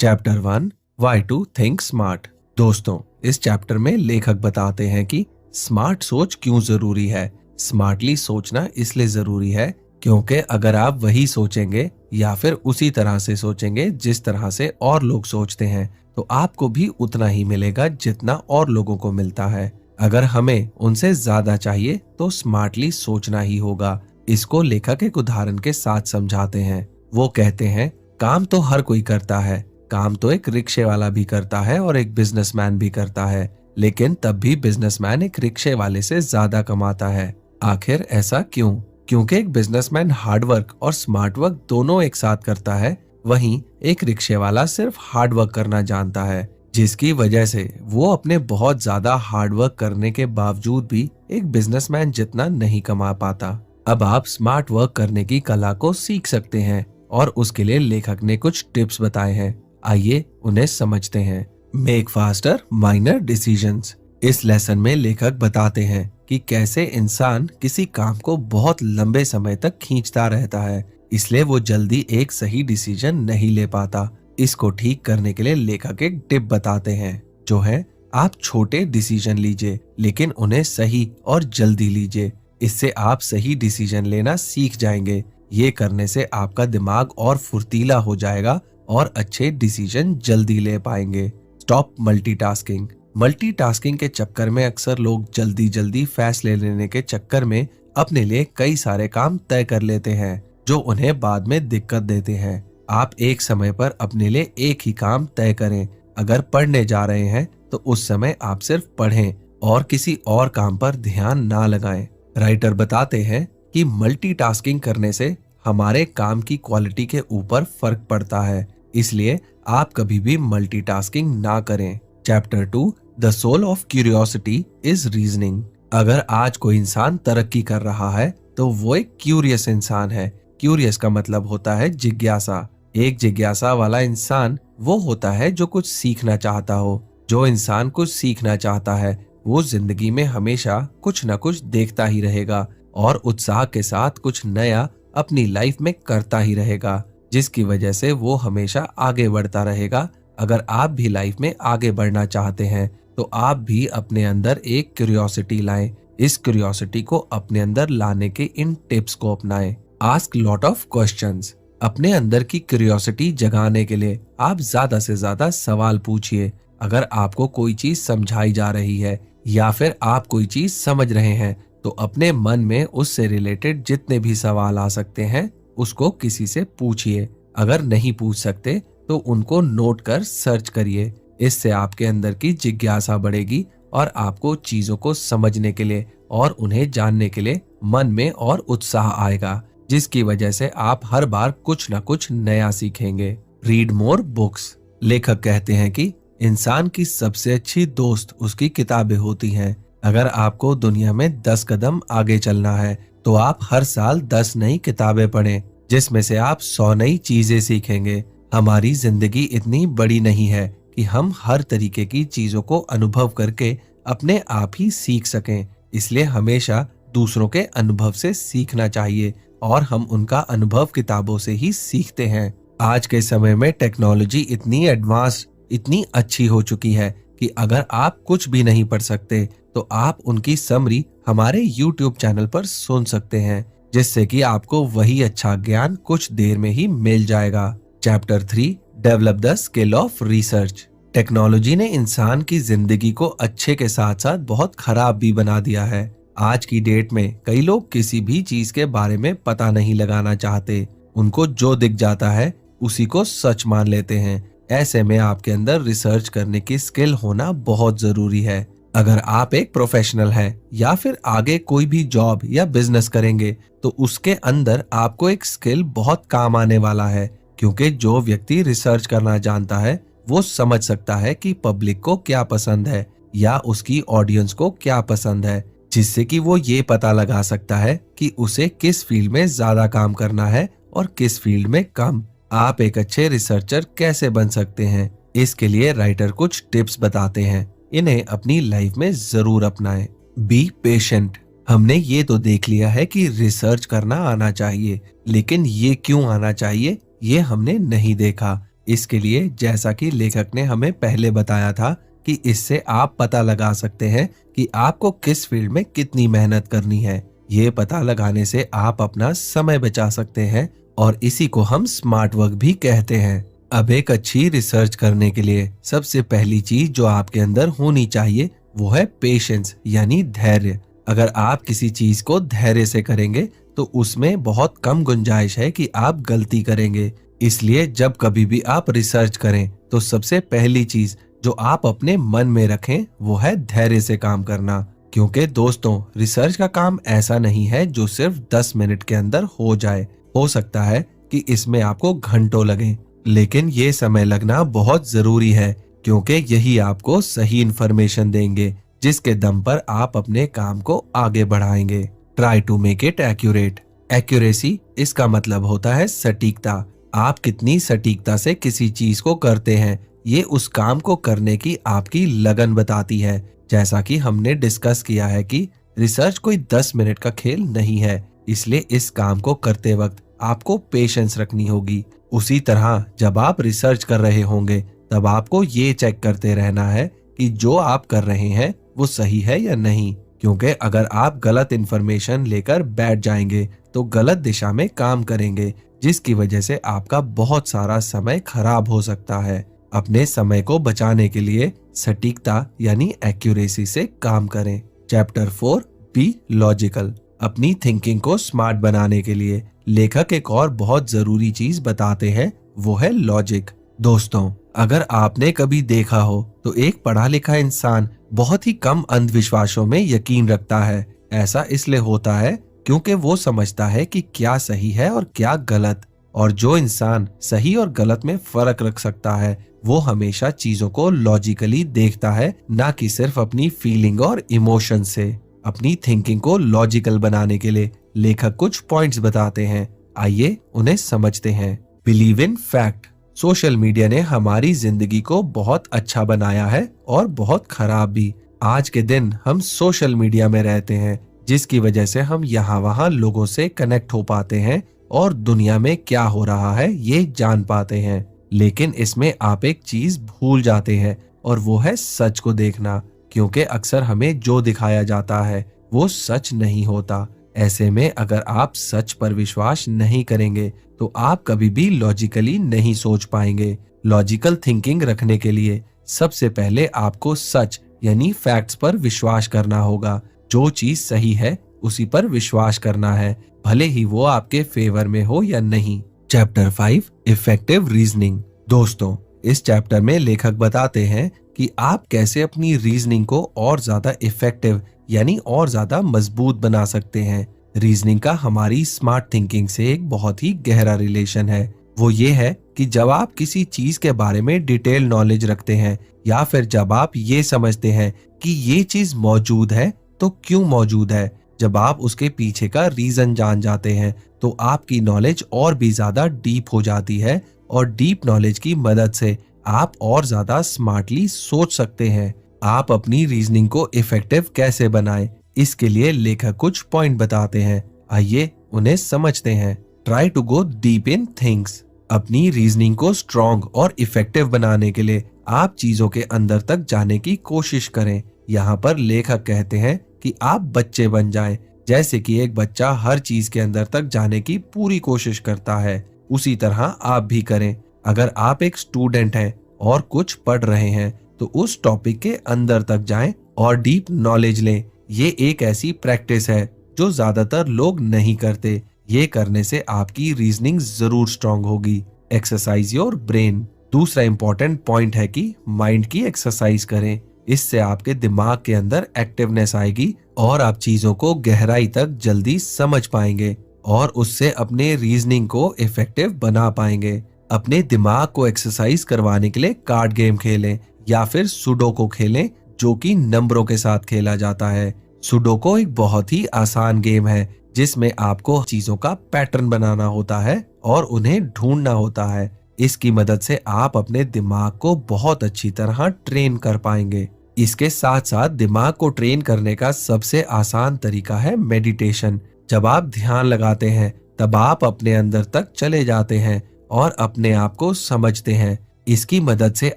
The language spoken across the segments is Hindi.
Chapter 1 why to think smart. दोस्तों, इस चैप्टर में लेखक बताते हैं कि स्मार्ट सोच क्यों जरूरी है। स्मार्टली सोचना इसलिए जरूरी है क्योंकि अगर आप वही सोचेंगे या फिर उसी तरह से सोचेंगे जिस तरह से और लोग सोचते हैं तो आपको भी उतना ही मिलेगा जितना और लोगों को मिलता है। अगर हमें उनसे ज्यादा चाहिए तो स्मार्टली सोचना ही होगा। इसको लेखक एक उदाहरण के साथ समझाते हैं। वो कहते हैं, काम तो हर कोई करता है, काम तो एक रिक्शे वाला भी करता है और एक बिजनेसमैन भी करता है, लेकिन तब भी बिजनेसमैन एक रिक्शे वाले से ज्यादा कमाता है। आखिर ऐसा क्यों? क्योंकि एक बिजनेसमैन हार्ड वर्क और स्मार्ट वर्क दोनों एक साथ करता है, वहीं एक रिक्शे वाला सिर्फ हार्ड वर्क करना जानता है, जिसकी वजह से वो अपने बहुत ज्यादा हार्ड वर्क करने के बावजूद भी एक बिजनेसमैन जितना नहीं कमा पाता। अब आप स्मार्ट वर्क करने की कला को सीख सकते हैं और उसके लिए लेखक ने कुछ टिप्स बताए हैं। आइए उन्हें समझते हैं। Make faster minor decisions. इस लेसन में लेखक बताते हैं कि कैसे इंसान किसी काम को बहुत लंबे समय तक खींचता रहता है, इसलिए वो जल्दी एक सही डिसीजन नहीं ले पाता। इसको ठीक करने के लिए लेखक एक टिप बताते हैं, जो है आप छोटे डिसीजन लीजिए लेकिन उन्हें सही और जल्दी लीजिए। इससे आप सही डिसीजन लेना सीख जाएंगे। ये करने से आपका दिमाग और फुर्तीला हो जाएगा और अच्छे डिसीजन जल्दी ले पाएंगे। Stop multitasking. मल्टीटास्किंग के चक्कर में अक्सर लोग जल्दी जल्दी फैसले लेने के चक्कर में अपने लिए कई सारे काम तय कर लेते हैं जो उन्हें बाद में दिक्कत देते हैं। आप एक समय पर अपने लिए एक ही काम तय करें। अगर पढ़ने जा रहे हैं तो उस समय आप सिर्फ पढ़ें और किसी और काम पर ध्यान ना लगाएं। राइटर बताते हैं कि मल्टीटास्किंग करने से हमारे काम की क्वालिटी के ऊपर फर्क पड़ता है, इसलिए आप कभी भी मल्टीटास्किंग ना करें। Chapter 2 the soul of curiosity is reasoning. अगर आज कोई इंसान तरक्की कर रहा है तो वो एक क्यूरियस इंसान है। क्यूरियस का मतलब होता है जिज्ञासा। एक जिज्ञासा वाला इंसान वो होता है जो कुछ सीखना चाहता हो। जो इंसान कुछ सीखना चाहता है वो जिंदगी में हमेशा कुछ न कुछ देखता ही रहेगा और उत्साह के साथ कुछ नया अपनी लाइफ में करता ही रहेगा, जिसकी वजह से वो हमेशा आगे बढ़ता रहेगा। अगर आप भी लाइफ में आगे बढ़ना चाहते हैं तो आप भी अपने अंदर एक क्यूरियोसिटी लाएं। इस क्यूरियोसिटी को अपने अंदर लाने के इन टिप्स को अपनाएं। Ask lot of questions. अपने अंदर की क्यूरियोसिटी जगाने के लिए आप ज्यादा से ज्यादा सवाल पूछिए। अगर आपको कोई चीज समझाई जा रही है या फिर आप कोई चीज समझ रहे हैं तो अपने मन में उससे रिलेटेड जितने भी सवाल आ सकते हैं उसको किसी से पूछिए। अगर नहीं पूछ सकते तो उनको नोट कर सर्च करिए। इससे आपके अंदर की जिज्ञासा बढ़ेगी और आपको चीजों को समझने के लिए और उन्हें जानने के लिए मन में और उत्साह आएगा, जिसकी वजह से आप हर बार कुछ न कुछ नया सीखेंगे। Read more books. लेखक कहते हैं कि इंसान की सबसे अच्छी दोस्त उसकी किताबें होती हैं। अगर आपको दुनिया में 10 कदम आगे चलना है तो आप हर साल 10 नई किताबें पढ़ें, जिसमें से आप 100 नई चीजें सीखेंगे। हमारी जिंदगी इतनी बड़ी नहीं है कि हम हर तरीके की चीजों को अनुभव करके अपने आप ही सीख सकें, इसलिए हमेशा दूसरों के अनुभव से सीखना चाहिए और हम उनका अनुभव किताबों से ही सीखते हैं। आज के समय में टेक्नोलॉजी इतनी एडवांस, इतनी अच्छी हो चुकी है कि अगर आप कुछ भी नहीं पढ़ सकते तो आप उनकी समरी हमारे YouTube चैनल पर सुन सकते हैं, जिससे कि आपको वही अच्छा ज्ञान कुछ देर में ही मिल जाएगा। Chapter 3 develop the skill of research. Technology ने इंसान की जिंदगी को अच्छे के साथ साथ बहुत खराब भी बना दिया है। आज की डेट में कई लोग किसी भी चीज के बारे में पता नहीं लगाना चाहते। उनको जो दिख जाता है उसी को सच मान लेते हैं। ऐसे में आपके अंदर रिसर्च करने की स्किल होना बहुत जरूरी है। अगर आप एक प्रोफेशनल हैं या फिर आगे कोई भी जॉब या बिजनेस करेंगे तो उसके अंदर आपको एक स्किल बहुत काम आने वाला है, क्योंकि जो व्यक्ति रिसर्च करना जानता है वो समझ सकता है कि पब्लिक को क्या पसंद है या उसकी ऑडियंस को क्या पसंद है, जिससे कि वो ये पता लगा सकता है कि उसे किस फील्ड में ज्यादा काम करना है और किस फील्ड में कम। आप एक अच्छे रिसर्चर कैसे बन सकते हैं, इसके लिए राइटर कुछ टिप्स बताते हैं। इन्हें अपनी लाइफ में जरूर अपनाएं। Be patient. हमने ये तो देख लिया है कि रिसर्च करना आना चाहिए, लेकिन ये क्यों आना चाहिए ये हमने नहीं देखा। इसके लिए जैसा कि लेखक ने हमें पहले बताया था कि इससे आप पता लगा सकते हैं कि आपको किस फील्ड में कितनी मेहनत करनी है। ये पता लगाने से आप अपना समय बचा सकते हैं और इसी को हम स्मार्ट वर्क भी कहते हैं। अब एक अच्छी रिसर्च करने के लिए सबसे पहली चीज जो आपके अंदर होनी चाहिए वो है पेशेंस यानी धैर्य। अगर आप किसी चीज को धैर्य से करेंगे तो उसमें बहुत कम गुंजाइश है कि आप गलती करेंगे। इसलिए जब कभी भी आप रिसर्च करें तो सबसे पहली चीज जो आप अपने मन में रखें वो है धैर्य से काम करना। क्योंकि दोस्तों, रिसर्च का काम ऐसा नहीं है जो सिर्फ 10 मिनट के अंदर हो जाए। हो सकता है कि इसमें आपको घंटों लगे, लेकिन ये समय लगना बहुत जरूरी है क्योंकि यही आपको सही इंफॉर्मेशन देंगे जिसके दम पर आप अपने काम को आगे बढ़ाएंगे। Try to make it accurate. Accuracy इसका मतलब होता है सटीकता। आप कितनी सटीकता से किसी चीज को करते हैं ये उस काम को करने की आपकी लगन बताती है। जैसा कि हमने डिस्कस किया है कि रिसर्च कोई 10 मिनट का खेल नहीं है, इसलिए इस काम को करते वक्त आपको पेशेंस रखनी होगी। उसी तरह जब आप रिसर्च कर रहे होंगे तब आपको ये चेक करते रहना है कि जो आप कर रहे हैं वो सही है या नहीं, क्योंकि अगर आप गलत इन्फॉर्मेशन लेकर बैठ जाएंगे तो गलत दिशा में काम करेंगे जिसकी वजह से आपका बहुत सारा समय खराब हो सकता है। अपने समय को बचाने के लिए सटीकता यानी एक्यूरेसी से काम करें। Chapter 4 be logical. अपनी थिंकिंग को स्मार्ट बनाने के लिए लेखक एक और बहुत जरूरी चीज बताते हैं, वो है लॉजिक। दोस्तों, अगर आपने कभी देखा हो तो एक पढ़ा लिखा इंसान बहुत ही कम अंधविश्वासों में यकीन रखता है। ऐसा इसलिए होता है क्योंकि वो समझता है कि क्या सही है और क्या गलत, और जो इंसान सही और गलत में फर्क रख सकता है वो हमेशा चीजों को लॉजिकली देखता है, ना कि सिर्फ अपनी फीलिंग और इमोशन से। अपनी थिंकिंग को लॉजिकल बनाने के लिए लेखक कुछ पॉइंट्स बताते हैं, आइए उन्हें समझते हैं। Believe in fact. Social media ने हमारी जिंदगी को बहुत अच्छा बनाया है और बहुत खराब भी। आज के दिन हम सोशल मीडिया में रहते हैं जिसकी वजह से हम यहाँ वहाँ लोगों से कनेक्ट हो पाते हैं और दुनिया में क्या हो रहा है ये जान पाते हैं। लेकिन इसमें आप एक चीज भूल जाते हैं और वो है सच को देखना, क्योंकि अक्सर हमें जो दिखाया जाता है वो सच नहीं होता। ऐसे में अगर आप सच पर विश्वास नहीं करेंगे तो आप कभी भी लॉजिकली नहीं सोच पाएंगे। लॉजिकल थिंकिंग रखने के लिए सबसे पहले आपको सच यानी फैक्ट्स पर विश्वास करना होगा। जो चीज सही है उसी पर विश्वास करना है, भले ही वो आपके फेवर में हो या नहीं। Chapter 5 effective reasoning. दोस्तों, इस चैप्टर में लेखक बताते हैं कि आप कैसे अपनी रीजनिंग को और ज्यादा इफेक्टिव यानी और ज्यादा मजबूत बना सकते हैं। रीजनिंग का हमारी स्मार्ट थिंकिंग से एक बहुत ही गहरा रिलेशन है। वो ये है कि जब आप किसी चीज के बारे में डिटेल नॉलेज रखते हैं या फिर जब आप ये समझते हैं कि ये चीज मौजूद है तो क्यों मौजूद है, जब आप उसके पीछे का रीजन जान जाते हैं तो आपकी नॉलेज और भी ज्यादा डीप हो जाती है और डीप नॉलेज की मदद से आप और ज्यादा स्मार्टली सोच सकते हैं। आप अपनी रीजनिंग को इफेक्टिव कैसे बनाएं, इसके लिए लेखक कुछ पॉइंट बताते हैं, आइए उन्हें समझते हैं। Try to go deep in things. अपनी रीजनिंग को स्ट्रॉन्ग और इफेक्टिव बनाने के लिए आप चीजों के अंदर तक जाने की कोशिश करें। यहाँ पर लेखक कहते हैं कि आप बच्चे बन जाएं, जैसे कि एक बच्चा हर चीज के अंदर तक जाने की पूरी कोशिश करता है, उसी तरह आप भी करें। अगर आप एक स्टूडेंट हैं और कुछ पढ़ रहे हैं तो उस टॉपिक के अंदर तक जाएं और डीप नॉलेज लें। ये एक ऐसी प्रैक्टिस है जो ज्यादातर लोग नहीं करते। ये करने से आपकी रीजनिंग जरूर स्ट्रांग होगी। Exercise your brain. दूसरा इंपॉर्टेंट पॉइंट है कि माइंड की एक्सरसाइज करें। इससे आपके दिमाग के अंदर एक्टिवनेस आएगी और आप चीजों को गहराई तक जल्दी समझ पाएंगे और उससे अपने रीजनिंग को इफेक्टिव बना पाएंगे। अपने दिमाग को एक्सरसाइज करवाने के लिए कार्ड गेम खेलें या फिर सुडोको खेलें, जो कि नंबरों के साथ खेला जाता है। सुडोको एक बहुत ही आसान गेम है जिसमें आपको चीजों का पैटर्न बनाना होता है और उन्हें ढूंढना होता है। इसकी मदद से आप अपने दिमाग को बहुत अच्छी तरह ट्रेन कर पाएंगे। इसके साथ साथ दिमाग को ट्रेन करने का सबसे आसान तरीका है मेडिटेशन। जब आप ध्यान लगाते हैं तब आप अपने अंदर तक चले जाते हैं और अपने आप को समझते हैं। इसकी मदद से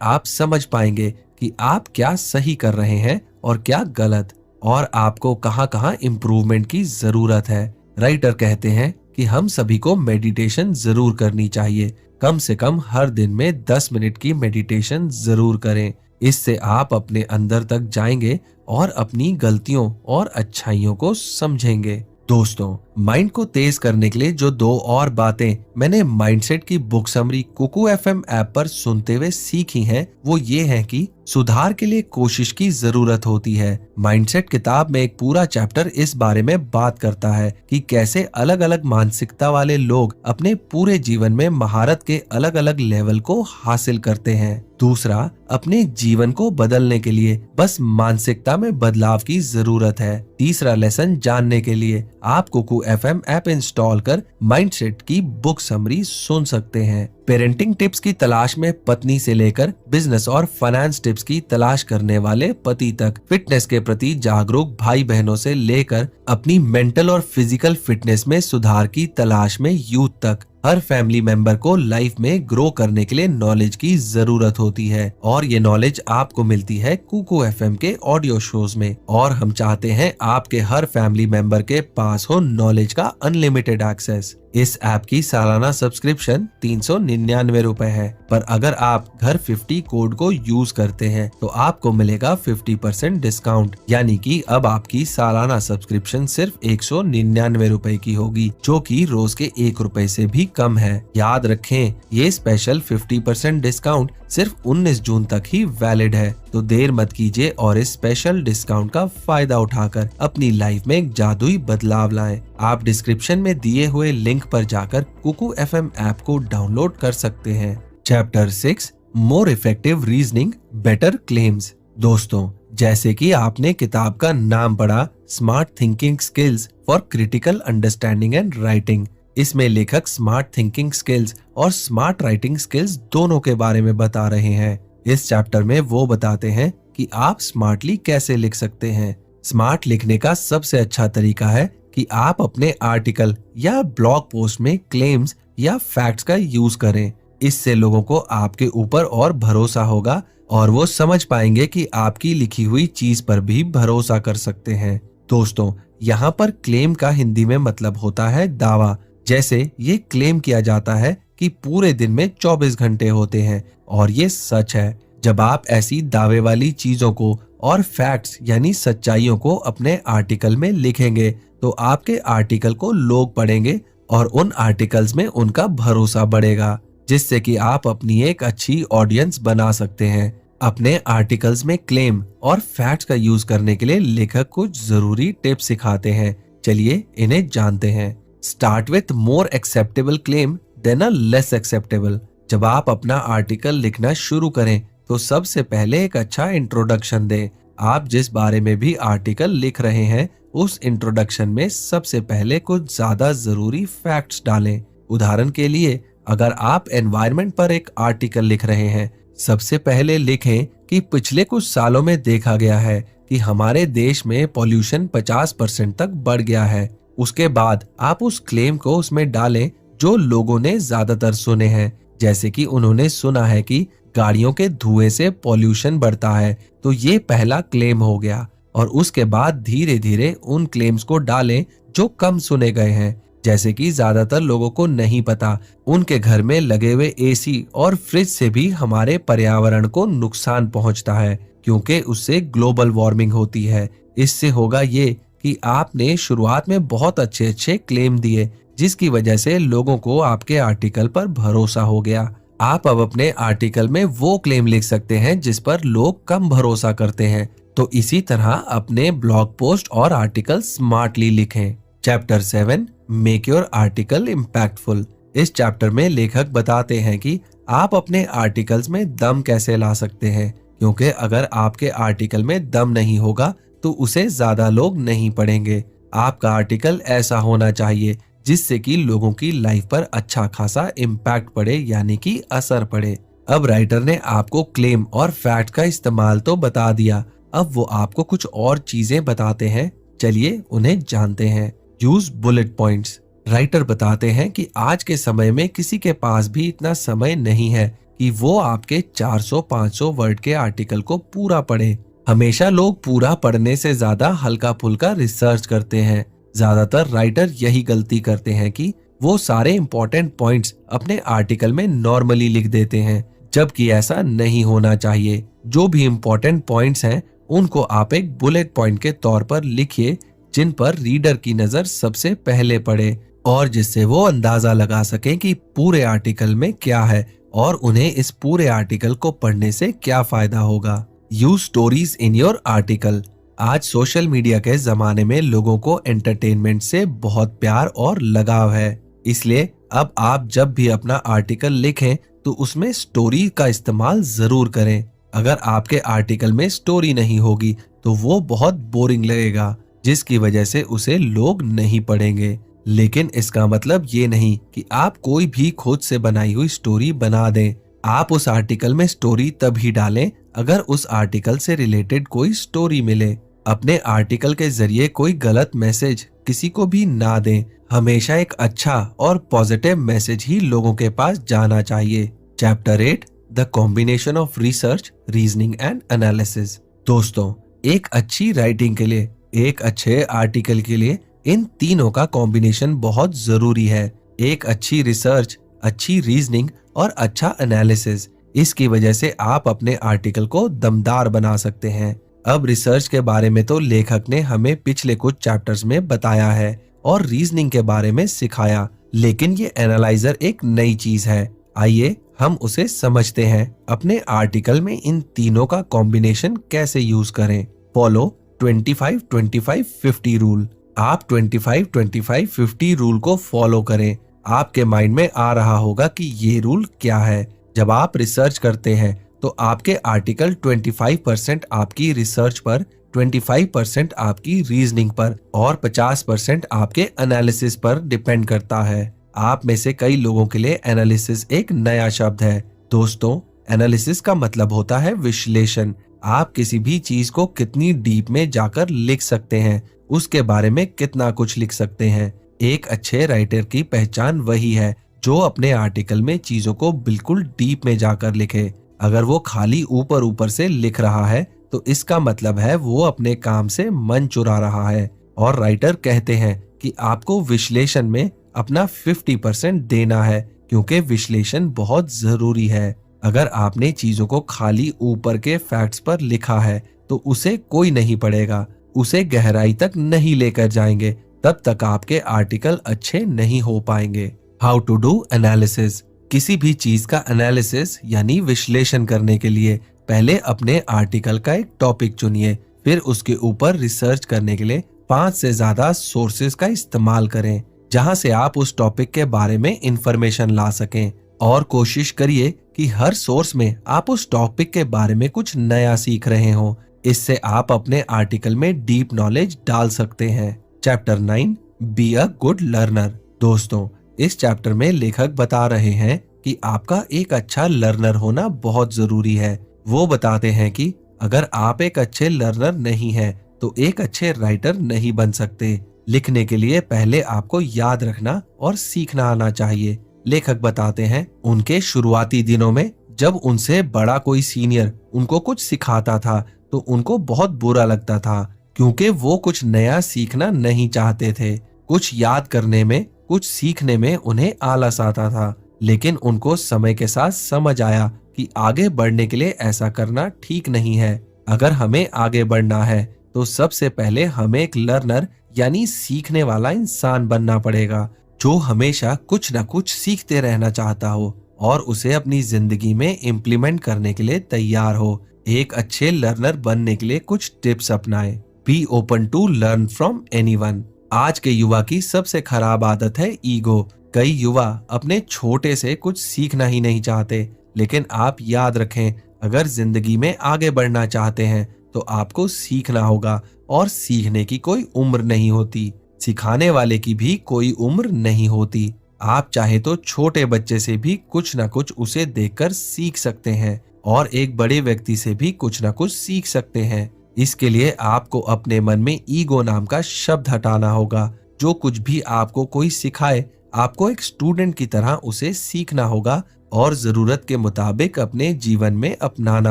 आप समझ पाएंगे कि आप क्या सही कर रहे हैं और क्या गलत, और आपको कहाँ-कहाँ इम्प्रूवमेंट की जरूरत है। राइटर कहते हैं कि हम सभी को मेडिटेशन जरूर करनी चाहिए। कम से कम हर दिन में 10 मिनट की मेडिटेशन जरूर करें। इससे आप अपने अंदर तक जाएंगे और अपनी गलतियों और अच्छाइयों को समझेंगे। दोस्तों, माइंड को तेज करने के लिए जो 2 और बातें मैंने माइंडसेट की book summary Kuku FM app पर सुनते हुए सीखी हैं, वो ये है कि सुधार के लिए कोशिश की जरूरत होती है। माइंडसेट किताब में एक पूरा चैप्टर इस बारे में बात करता है कि कैसे अलग अलग मानसिकता वाले लोग अपने पूरे जीवन में महारत के अलग अलग लेवल को हासिल करते हैं। दूसरा, अपने जीवन को बदलने के लिए बस मानसिकता में बदलाव की जरूरत है। तीसरा लेसन जानने के लिए आप कुकू एफएम ऐप इंस्टॉल कर माइंडसेट की बुक समरी सुन सकते हैं। पेरेंटिंग टिप्स की तलाश में पत्नी से लेकर बिजनेस और फाइनेंस टिप्स की तलाश करने वाले पति तक, फिटनेस के प्रति जागरूक भाई बहनों से लेकर अपनी मेंटल और फिजिकल फिटनेस में सुधार की तलाश में यूथ तक, हर फैमिली मेंबर को लाइफ में ग्रो करने के लिए नॉलेज की जरूरत होती है, और ये नॉलेज आपको मिलती है कुकू एफएम के ऑडियो शोज में। और हम चाहते हैं आपके हर फैमिली मेंबर के पास हो नॉलेज का अनलिमिटेड एक्सेस। इस ऐप की सालाना सब्सक्रिप्शन 399 रुपए है, पर अगर आप घर 50 कोड को यूज करते हैं तो आपको मिलेगा 50% डिस्काउंट, यानी कि अब आपकी सालाना सब्सक्रिप्शन सिर्फ 199 रुपए की होगी, जो कि रोज के 1 रुपए से भी कम है। याद रखें, ये स्पेशल 50% डिस्काउंट सिर्फ 19 जून तक ही वैलिड है, तो देर मत कीजिए और इस स्पेशल डिस्काउंट का फायदा उठाकर अपनी लाइफ में एक जादुई बदलाव लाएं। आप डिस्क्रिप्शन में दिए हुए लिंक पर जाकर कुकू एफएम ऐप को डाउनलोड कर सकते हैं। Chapter 6, more effective reasoning, better claims. दोस्तों, जैसे कि आपने किताब का नाम पढ़ा, smart thinking skills for critical understanding and writing, इसमें लेखक स्मार्ट थिंकिंग स्किल्स और स्मार्ट राइटिंग स्किल्स दोनों के बारे में बता रहे हैं। इस चैप्टर में वो बताते हैं कि आप स्मार्टली कैसे लिख सकते हैं। स्मार्ट लिखने का सबसे अच्छा तरीका है कि आप अपने आर्टिकल या ब्लॉग पोस्ट में क्लेम्स या फैक्ट्स का यूज करें। इससे लोगों को आपके ऊपर और भरोसा होगा और वो समझ पाएंगे कि आपकी लिखी हुई चीज पर भी भरोसा कर सकते हैं। दोस्तों, यहाँ पर क्लेम का हिंदी में मतलब होता है दावा। जैसे ये क्लेम किया जाता है कि पूरे दिन में 24 घंटे होते हैं, और ये सच है। जब आप ऐसी दावे वाली चीजों को और फैक्ट्स यानी सच्चाइयों को अपने आर्टिकल में लिखेंगे तो आपके आर्टिकल को लोग पढ़ेंगे और उन आर्टिकल्स में उनका भरोसा बढ़ेगा, जिससे कि आप अपनी एक अच्छी ऑडियंस बना सकते हैं। अपने आर्टिकल्स में क्लेम और फैक्ट्स का यूज करने के लिए लेखक कुछ जरूरी टिप्स सिखाते हैं। चलिए इन्हें जानते हैं। Start with more acceptable claim then a less acceptable. जब आप अपना आर्टिकल लिखना शुरू करें तो सबसे पहले एक अच्छा इंट्रोडक्शन दें। आप जिस बारे में भी आर्टिकल लिख रहे हैं उस इंट्रोडक्शन में सबसे पहले कुछ ज्यादा जरूरी फैक्ट्स डालें। उदाहरण के लिए, अगर आप एनवायरनमेंट पर एक आर्टिकल लिख रहे हैं, सबसे पहले लिखें कि पिछले कुछ सालों में देखा गया है कि हमारे देश में पॉल्यूशन 50% तक बढ़ गया है। उसके बाद आप उस क्लेम को उसमें डालें जो लोगों ने ज्यादातर सुने हैं, जैसे कि उन्होंने सुना है कि गाड़ियों के धुएं से पॉल्यूशन बढ़ता है, तो ये पहला क्लेम हो गया। और उसके बाद धीरे धीरे उन क्लेम्स को डालें जो कम सुने गए हैं, जैसे कि ज्यादातर लोगों को नहीं पता उनके घर में लगे हुए एसी और फ्रिज से भी हमारे पर्यावरण को नुकसान पहुंचता है, क्योंकि उससे ग्लोबल वार्मिंग होती है। इससे होगा ये कि आपने शुरुआत में बहुत अच्छे अच्छे क्लेम दिए, जिसकी वजह से लोगों को आपके आर्टिकल पर भरोसा हो गया। आप अब अपने आर्टिकल में वो क्लेम लिख सकते हैं जिस पर लोग कम भरोसा करते हैं। तो इसी तरह अपने ब्लॉग पोस्ट और आर्टिकल स्मार्टली लिखें। Chapter 7, make your article impactful. इस चैप्टर में लेखक बताते हैं कि आप अपने आर्टिकल्स में दम कैसे ला सकते हैं, क्योंकि अगर आपके आर्टिकल में दम नहीं होगा तो उसे ज्यादा लोग नहीं पढ़ेंगे। आपका आर्टिकल ऐसा होना चाहिए जिससे कि लोगों की लाइफ पर अच्छा खासा इम्पैक्ट पड़े, यानी कि असर पड़े। अब राइटर ने आपको क्लेम और फैक्ट का इस्तेमाल तो बता दिया, अब वो आपको कुछ और चीजें बताते हैं। चलिए उन्हें जानते हैं। Use bullet points. राइटर बताते हैं कि आज के समय में किसी के पास भी इतना समय नहीं है कि वो आपके 400-500 वर्ड के आर्टिकल को पूरा पढ़े। हमेशा लोग पूरा पढ़ने से ज्यादा हल्का फुल्का रिसर्च करते हैं। ज्यादातर राइटर यही गलती करते हैं कि वो सारे इंपॉर्टेंट पॉइंट्स अपने आर्टिकल में नॉर्मली लिख देते हैं, जबकि ऐसा नहीं होना चाहिए। जो भी इंपॉर्टेंट पॉइंट्स हैं उनको आप एक बुलेट पॉइंट के तौर पर लिखिए, जिन पर रीडर की नजर सबसे पहले पड़े और जिससे वो अंदाजा लगा सके कि पूरे आर्टिकल में क्या है और उन्हें इस पूरे आर्टिकल को पढ़ने से क्या फायदा होगा। Use stories in your article. आज सोशल मीडिया के जमाने में लोगों को एंटरटेनमेंट से बहुत प्यार और लगाव है, इसलिए अब आप जब भी अपना आर्टिकल लिखें तो उसमें स्टोरी का इस्तेमाल जरूर करें। अगर आपके आर्टिकल में स्टोरी नहीं होगी तो वो बहुत बोरिंग लगेगा, जिसकी वजह से उसे लोग नहीं पढ़ेंगे। लेकिन इसका मतलब ये नहीं कि आप कोई भी खुद से बनाई हुई स्टोरी बना दें। आप उस आर्टिकल में स्टोरी तभी डालें अगर उस आर्टिकल से रिलेटेड कोई स्टोरी मिले। अपने आर्टिकल के जरिए कोई गलत मैसेज किसी को भी ना दें। हमेशा एक अच्छा और पॉजिटिव मैसेज ही लोगों के पास जाना चाहिए। Chapter 8, the combination of research, reasoning and analysis. दोस्तों, एक अच्छी राइटिंग के लिए, एक अच्छे आर्टिकल के लिए इन तीनों का कॉम्बिनेशन बहुत जरूरी है। एक अच्छी रिसर्च, अच्छी रीजनिंग और अच्छा एनालिसिस। इसकी वजह से आप अपने आर्टिकल को दमदार बना सकते हैं। अब रिसर्च के बारे में तो लेखक ने हमें पिछले कुछ चैप्टर्स में बताया है और रीजनिंग के बारे में सिखाया, लेकिन ये एनालाइजर एक नई चीज है। आइए हम उसे समझते हैं। अपने आर्टिकल में इन तीनों का कॉम्बिनेशन कैसे यूज करें। Follow 25-25-50 rule. आप 25-25-50 रूल को फॉलो करें। आपके माइंड में आ रहा होगा कि ये रूल क्या है। जब आप रिसर्च करते हैं तो आपके आर्टिकल 25% आपकी रिसर्च पर, 25% आपकी रीजनिंग पर और 50% आपके एनालिसिस पर डिपेंड करता है। आप में से कई लोगों के लिए एनालिसिस एक नया शब्द है। दोस्तों, एनालिसिस का मतलब होता है विश्लेषण। आप किसी भी चीज को कितनी डीप में जाकर लिख सकते हैं, उसके बारे में कितना कुछ लिख सकते हैं। एक अच्छे राइटर की पहचान वही है जो अपने आर्टिकल में चीजों को बिल्कुल डीप में जाकर लिखे। अगर वो खाली ऊपर ऊपर से लिख रहा है तो इसका मतलब है वो अपने काम से मन चुरा रहा है। और राइटर कहते हैं कि आपको विश्लेषण में अपना 50% देना है, क्योंकि विश्लेषण बहुत जरूरी है। अगर आपने चीजों को खाली ऊपर के फैक्ट्स पर लिखा है तो उसे कोई नहीं पढ़ेगा, उसे गहराई तक नहीं लेकर जाएंगे, तब तक आपके आर्टिकल अच्छे नहीं हो पाएंगे। How to do analysis. किसी भी चीज का एनालिसिस यानी विश्लेषण करने के लिए पहले अपने आर्टिकल का एक टॉपिक चुनिए, फिर उसके ऊपर रिसर्च करने के लिए 5 से ज्यादा सोर्सेज का इस्तेमाल करें, जहां से आप उस टॉपिक के बारे में इंफॉर्मेशन ला सकें। और कोशिश करिए कि हर सोर्स में आप उस टॉपिक के बारे में कुछ नया सीख रहे हो। इससे आप अपने आर्टिकल में डीप नॉलेज डाल सकते हैं। Chapter 9, be a good learner. दोस्तों, इस चैप्टर में लेखक बता रहे हैं कि आपका एक अच्छा लर्नर होना बहुत जरूरी है। वो बताते हैं कि अगर आप एक अच्छे लर्नर नहीं हैं, तो एक अच्छे राइटर नहीं बन सकते। लिखने के लिए पहले आपको याद रखना और सीखना आना चाहिए। लेखक बताते हैं उनके शुरुआती दिनों में जब उनसे बड़ा कोई सीनियर उनको कुछ सिखाता था तो उनको बहुत बुरा लगता था, क्योंकि वो कुछ नया सीखना नहीं चाहते थे। कुछ याद करने में, कुछ सीखने में उन्हें आलस आता था। लेकिन उनको समय के साथ समझ आया कि आगे बढ़ने के लिए ऐसा करना ठीक नहीं है। अगर हमें आगे बढ़ना है तो सबसे पहले हमें एक लर्नर यानी सीखने वाला इंसान बनना पड़ेगा, जो हमेशा कुछ न कुछ सीखते रहना चाहता हो और उसे अपनी जिंदगी में इम्प्लीमेंट करने के लिए तैयार हो। एक अच्छे लर्नर बनने के लिए कुछ टिप्स अपनाएं। Be open to learn from anyone. आज के युवा की सबसे खराब आदत है ईगो। कई युवा अपने छोटे से कुछ सीखना ही नहीं चाहते, लेकिन आप याद रखें, अगर जिंदगी में आगे बढ़ना चाहते हैं तो आपको सीखना होगा और सीखने की कोई उम्र नहीं होती, सिखाने वाले की भी कोई उम्र नहीं होती। आप चाहे तो छोटे बच्चे से भी कुछ न कुछ उसे देखकर सीख सकते हैं और एक बड़े व्यक्ति से भी कुछ न कुछ सीख सकते हैं। इसके लिए आपको अपने मन में ईगो नाम का शब्द हटाना होगा। जो कुछ भी आपको कोई सिखाए, आपको एक स्टूडेंट की तरह उसे सीखना होगा और जरूरत के मुताबिक अपने जीवन में अपनाना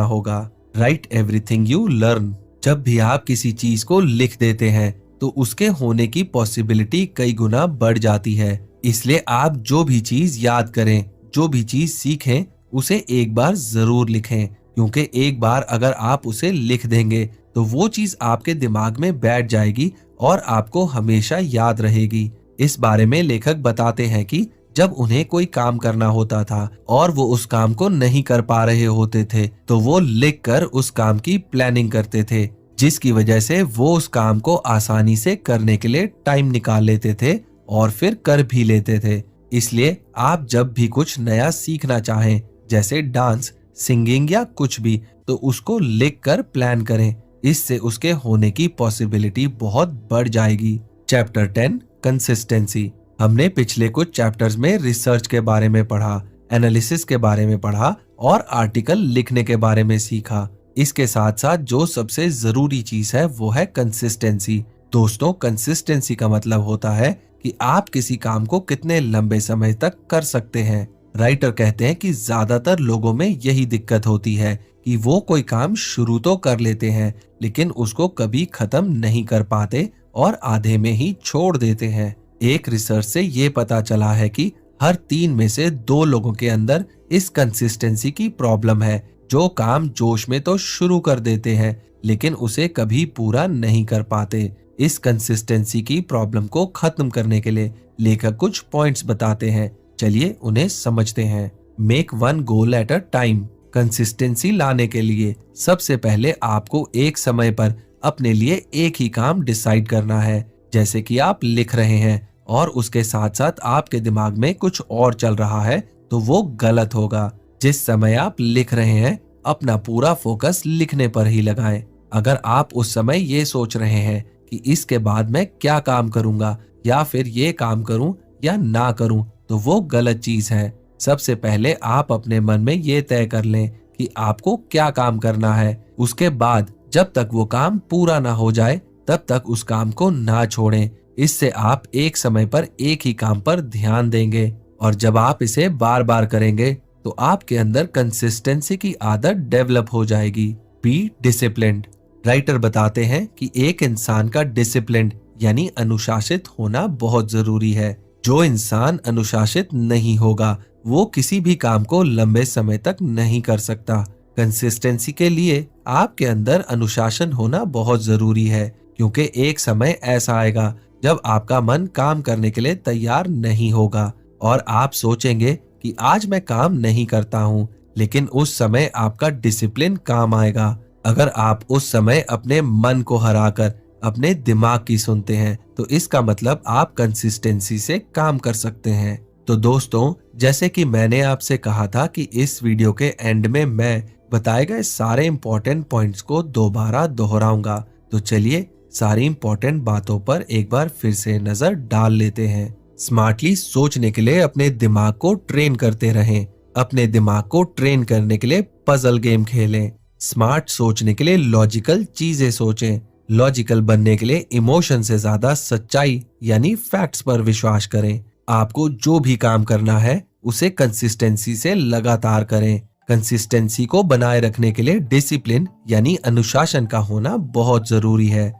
होगा। Right everything you learn. जब भी आप किसी चीज को लिख देते हैं तो उसके होने की पॉसिबिलिटी कई गुना बढ़ जाती है। इसलिए आप जो भी चीज याद करें, जो भी चीज सीखें, उसे एक बार जरूर लिखें, क्योंकि एक बार अगर आप उसे लिख देंगे तो वो चीज आपके दिमाग में बैठ जाएगी और आपको हमेशा याद रहेगी। इस बारे में लेखक बताते हैं कि जब उन्हें कोई काम करना होता था और वो उस काम को नहीं कर पा रहे होते थे तो वो लिखकर उस काम की प्लानिंग करते थे, जिसकी वजह से वो उस काम को आसानी से करने के लिए टाइम निकाल लेते थे और फिर कर भी लेते थे। इसलिए आप जब भी कुछ नया सीखना चाहें, जैसे डांस, सिंगिंग या कुछ भी, तो उसको लिखकर प्लान करें। इससे उसके होने की पॉसिबिलिटी बहुत बढ़ जाएगी। Chapter 10 consistency. हमने पिछले कुछ चैप्टर्स में रिसर्च के बारे में पढ़ा, एनालिसिस के बारे में पढ़ा और आर्टिकल लिखने के बारे में सीखा। इसके साथ साथ जो सबसे जरूरी चीज है वो है कंसिस्टेंसी। दोस्तों, कंसिस्टेंसी का मतलब होता है कि आप किसी काम को कितने लंबे समय तक कर सकते हैं। राइटर कहते हैं कि ज्यादातर लोगों में यही दिक्कत होती है कि वो कोई काम शुरू तो कर लेते हैं लेकिन उसको कभी खत्म नहीं कर पाते और आधे में ही छोड़ देते हैं। एक रिसर्च से ये पता चला है कि हर 3 में से 2 लोगों के अंदर इस कंसिस्टेंसी की प्रॉब्लम है, जो काम जोश में तो शुरू कर देते हैं लेकिन उसे कभी पूरा नहीं कर पाते। इस कंसिस्टेंसी की प्रॉब्लम को खत्म करने के लिए लेखक कुछ पॉइंट्स बताते हैं। चलिए उन्हें समझते हैं। Make one goal at a time. Consistency लाने के लिए सबसे पहले आपको एक समय पर अपने लिए एक ही काम डिसाइड करना है। जैसे कि आप लिख रहे हैं और उसके साथ साथ आपके दिमाग में कुछ और चल रहा है तो वो गलत होगा। जिस समय आप लिख रहे हैं अपना पूरा फोकस लिखने पर ही लगाएं। अगर आप उस समय ये सोच रहे हैं कि इसके बाद मैं क्या काम करूंगा या फिर ये काम करूं या ना करूं तो वो गलत चीज है। सबसे पहले आप अपने मन में ये तय कर लें कि आपको क्या काम करना है। उसके बाद जब तक वो काम पूरा ना हो जाए तब तक उस काम को ना छोड़ें। इससे आप एक समय पर एक ही काम पर ध्यान देंगे और जब आप इसे बार बार करेंगे तो आपके अंदर कंसिस्टेंसी की आदत डेवलप हो जाएगी। B disciplined. राइटर बताते हैं कि एक इंसान का डिसिप्लिन्ड यानी अनुशासित होना बहुत जरूरी है। जो इंसान अनुशासित नहीं होगा वो किसी भी काम को लंबे समय तक नहीं कर सकता। कंसिस्टेंसी के लिए आपके अंदर अनुशासन होना बहुत जरूरी है, क्योंकि एक समय ऐसा आएगा जब आपका मन काम करने के लिए तैयार नहीं होगा और आप सोचेंगे कि आज मैं काम नहीं करता हूँ, लेकिन उस समय आपका डिसिप्लिन काम आएगा। अगर आप उस समय अपने मन को हराकर अपने दिमाग की सुनते हैं तो इसका मतलब आप कंसिस्टेंसी से काम कर सकते हैं। तो दोस्तों, जैसे कि मैंने आपसे कहा था कि इस वीडियो के एंड में मैं बताए गए सारे इंपॉर्टेंट पॉइंट्स को दोबारा दोहराऊंगा। तो चलिए सारी इंपॉर्टेंट बातों पर एक बार फिर से नजर डाल लेते हैं। स्मार्टली सोचने के लिए अपने दिमाग को ट्रेन करते रहें। अपने दिमाग को ट्रेन करने के लिए पजल गेम खेलें। स्मार्ट सोचने के लिए लॉजिकल चीजें सोचें। लॉजिकल बनने के लिए इमोशन से ज्यादा सच्चाई यानी फैक्ट्स पर विश्वास करें। आपको जो भी काम करना है उसे कंसिस्टेंसी से लगातार करें। कंसिस्टेंसी को बनाए रखने के लिए डिसिप्लिन यानी अनुशासन का होना बहुत जरूरी है।